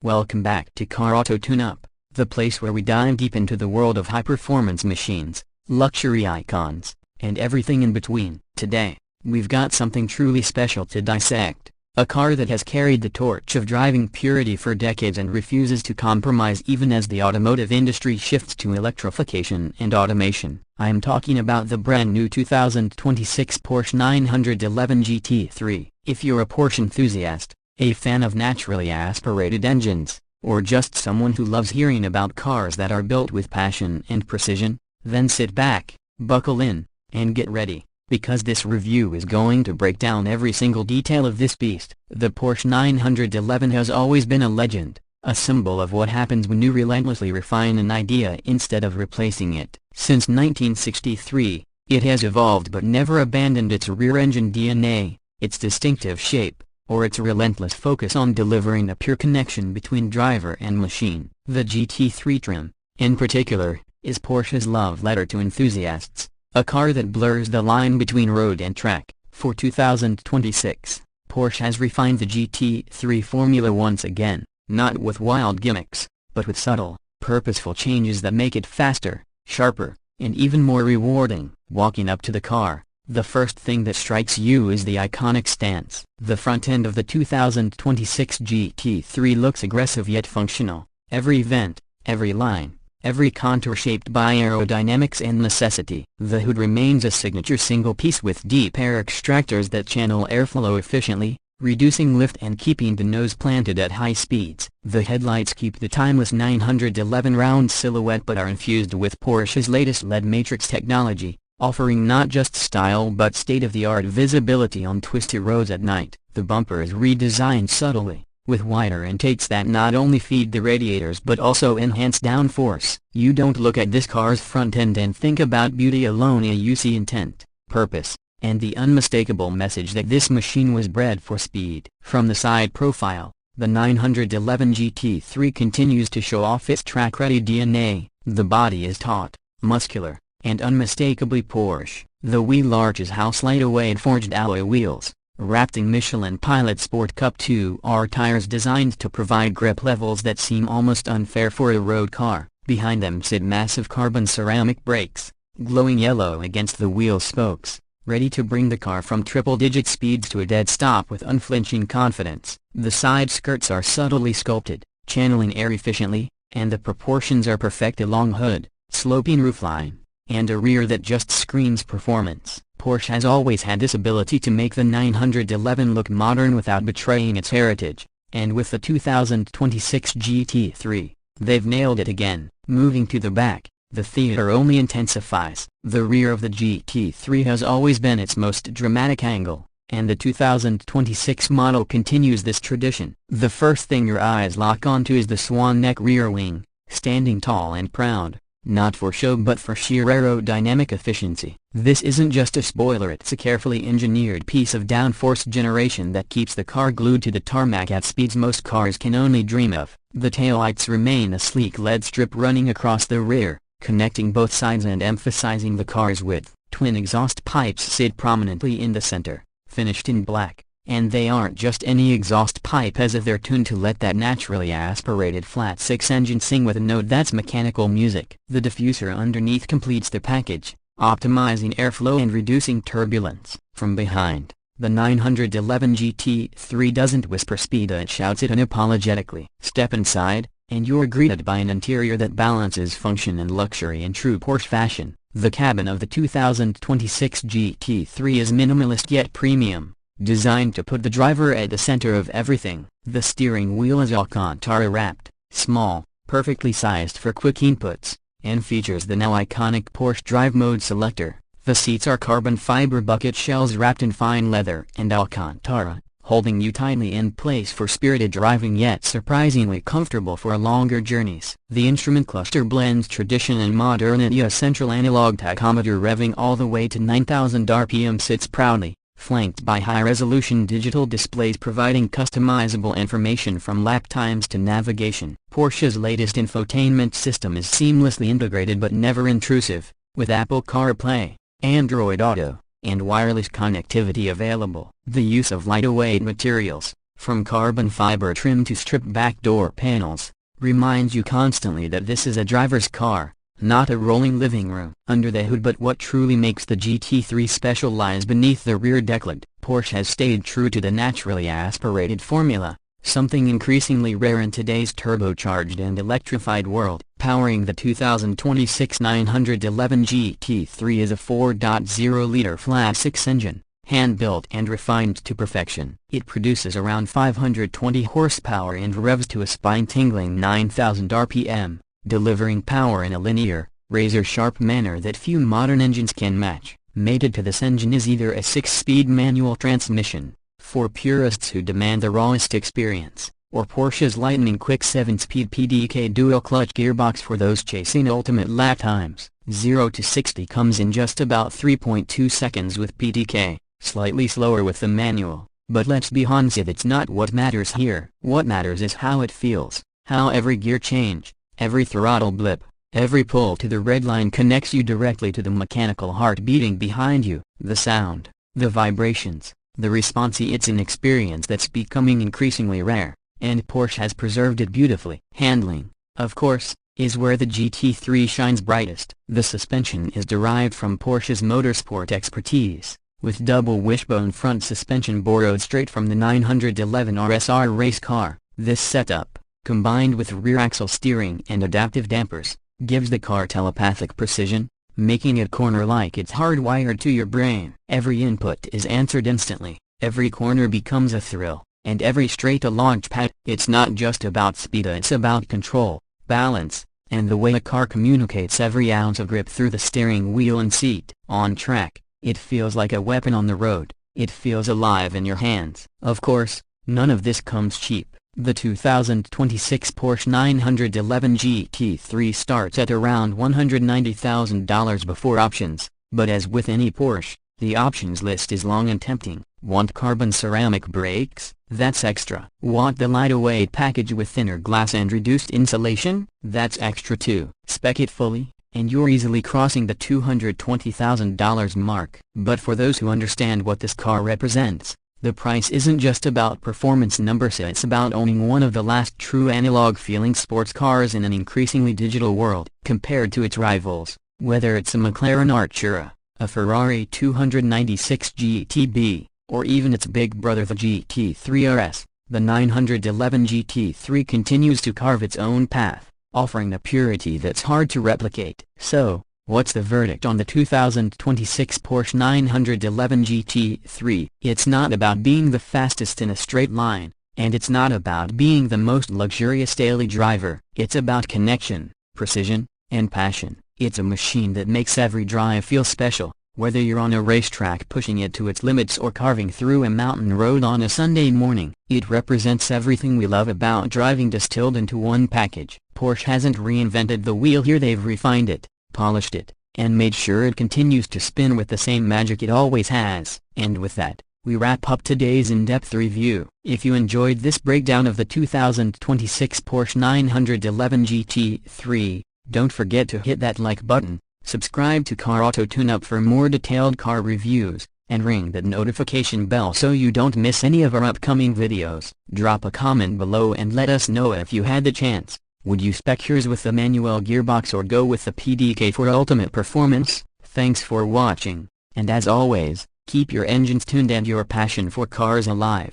Welcome back to Car Auto Tune-Up, the place where we dive deep into the world of high-performance machines, luxury icons, and everything in between. Today, we've got something truly special to dissect, a car that has carried the torch of driving purity for decades and refuses to compromise even as the automotive industry shifts to electrification and automation. I am talking about the brand new 2026 Porsche 911 GT3. If you're a Porsche enthusiast, a fan of naturally aspirated engines, or just someone who loves hearing about cars that are built with passion and precision, then sit back, buckle in, and get ready, because this review is going to break down every single detail of this beast. The Porsche 911 has always been a legend, a symbol of what happens when you relentlessly refine an idea instead of replacing it. Since 1963, it has evolved but never abandoned its rear-engine DNA, its distinctive shape, or its relentless focus on delivering a pure connection between driver and machine. The GT3 trim, in particular, is Porsche's love letter to enthusiasts, a car that blurs the line between road and track. For 2026, Porsche has refined the GT3 formula once again, not with wild gimmicks, but with subtle, purposeful changes that make it faster, sharper, and even more rewarding. Walking up to the car, the first thing that strikes you is the iconic stance. The front end of the 2026 GT3 looks aggressive yet functional, every vent, every line, every contour shaped by aerodynamics and necessity. The hood remains a signature single piece with deep air extractors that channel airflow efficiently, reducing lift and keeping the nose planted at high speeds. The headlights keep the timeless 911 round silhouette but are infused with Porsche's latest LED matrix technology, offering not just style but state-of-the-art visibility on twisty roads at night. The bumper is redesigned subtly, with wider intakes that not only feed the radiators but also enhance downforce. You don't look at this car's front end and think about beauty alone, you see intent, purpose, and the unmistakable message that this machine was bred for speed. From the side profile, the 911 GT3 continues to show off its track-ready DNA. The body is taut, muscular, and unmistakably Porsche. The wheel arch is house-light away forged alloy wheels, wrapped in Michelin Pilot Sport Cup 2R tires designed to provide grip levels that seem almost unfair for a road car. Behind them sit massive carbon ceramic brakes, glowing yellow against the wheel spokes, ready to bring the car from triple-digit speeds to a dead stop with unflinching confidence. The side skirts are subtly sculpted, channeling air efficiently, and the proportions are perfect: a long hood, sloping roofline, and a rear that just screams performance. Porsche has always had this ability to make the 911 look modern without betraying its heritage, and with the 2026 GT3, they've nailed it again. Moving to the back, the theater only intensifies. The rear of the GT3 has always been its most dramatic angle, and the 2026 model continues this tradition. The first thing your eyes lock onto is the swan neck rear wing, standing tall and proud, not for show but for sheer aerodynamic efficiency. This isn't just a spoiler, it's a carefully engineered piece of downforce generation that keeps the car glued to the tarmac at speeds most cars can only dream of. The taillights remain a sleek LED strip running across the rear, connecting both sides and emphasizing the car's width. Twin exhaust pipes sit prominently in the center, finished in black, and they aren't just any exhaust pipe, as if they're tuned to let that naturally aspirated flat-six engine sing with a note that's mechanical music. The diffuser underneath completes the package, optimizing airflow and reducing turbulence. From behind, the 911 GT3 doesn't whisper speed, it shouts it unapologetically. Step inside, and you're greeted by an interior that balances function and luxury in true Porsche fashion. The cabin of the 2026 GT3 is minimalist yet premium, designed to put the driver at the center of everything. The steering wheel is Alcantara wrapped, small, perfectly sized for quick inputs, and features the now iconic Porsche Drive Mode selector. The seats are carbon fiber bucket shells wrapped in fine leather and Alcantara, holding you tightly in place for spirited driving yet surprisingly comfortable for longer journeys. The instrument cluster blends tradition and modernity. A central analog tachometer revving all the way to 9,000 RPM sits proudly, flanked by high-resolution digital displays providing customizable information from lap times to navigation. Porsche's latest infotainment system is seamlessly integrated but never intrusive, with Apple CarPlay, Android Auto, and wireless connectivity available. The use of lightweight materials, from carbon fiber trim to stripped-back door panels, reminds you constantly that this is a driver's car, not a rolling living room under the hood. But what truly makes the GT3 special lies beneath the rear decklet. Porsche has stayed true to the naturally aspirated formula, something increasingly rare in today's turbocharged and electrified world. Powering the 2026 911 GT3 is a 4.0-liter flat-six engine, hand-built and refined to perfection. It produces around 520 horsepower and revs to a spine-tingling 9,000 RPM, delivering power in a linear, razor-sharp manner that few modern engines can match. Mated to this engine is either a 6-speed manual transmission, for purists who demand the rawest experience, or Porsche's lightning-quick 7-speed PDK dual-clutch gearbox for those chasing ultimate lap times. 0 to 60 comes in just about 3.2 seconds with PDK, slightly slower with the manual, but let's be honest, it's not what matters here. What matters is how it feels, how every gear change, every throttle blip, every pull to the red line connects you directly to the mechanical heart beating behind you. The sound, the vibrations, the response. It's an experience that's becoming increasingly rare, and Porsche has preserved it beautifully. Handling, of course, is where the GT3 shines brightest. The suspension is derived from Porsche's motorsport expertise, with double wishbone front suspension borrowed straight from the 911 RSR race car. This setup, combined with rear axle steering and adaptive dampers, gives the car telepathic precision, making it corner like it's hardwired to your brain. Every input is answered instantly, every corner becomes a thrill, and every straight a launch pad. It's not just about speed, it's about control, balance, and the way a car communicates every ounce of grip through the steering wheel and seat. On track, it feels like a weapon. On the road, it feels alive in your hands. Of course, none of this comes cheap. The 2026 Porsche 911 GT3 starts at around $190,000 before options, but as with any Porsche, the options list is long and tempting. Want carbon ceramic brakes? That's extra. Want the lightweight package with thinner glass and reduced insulation? That's extra too. Spec it fully, and you're easily crossing the $220,000 mark. But for those who understand what this car represents, the price isn't just about performance numbers, it's about owning one of the last true analog-feeling sports cars in an increasingly digital world. Compared to its rivals, whether it's a McLaren Artura, a Ferrari 296 GTB, or even its big brother the GT3 RS, the 911 GT3 continues to carve its own path, offering a purity that's hard to replicate. So, what's the verdict on the 2026 Porsche 911 GT3? It's not about being the fastest in a straight line, and it's not about being the most luxurious daily driver. It's about connection, precision, and passion. It's a machine that makes every drive feel special, whether you're on a racetrack pushing it to its limits or carving through a mountain road on a Sunday morning. It represents everything we love about driving distilled into one package. Porsche hasn't reinvented the wheel here, they've refined it, polished it, and made sure it continues to spin with the same magic it always has. And with that, we wrap up today's in-depth review. If you enjoyed this breakdown of the 2026 Porsche 911 GT3, don't forget to hit that like button, subscribe to Car Auto Tune-Up for more detailed car reviews, and ring that notification bell so you don't miss any of our upcoming videos. Drop a comment below and let us know if you had the chance. Would you spec yours with the manual gearbox or go with the PDK for ultimate performance? Thanks for watching, and as always, keep your engines tuned and your passion for cars alive.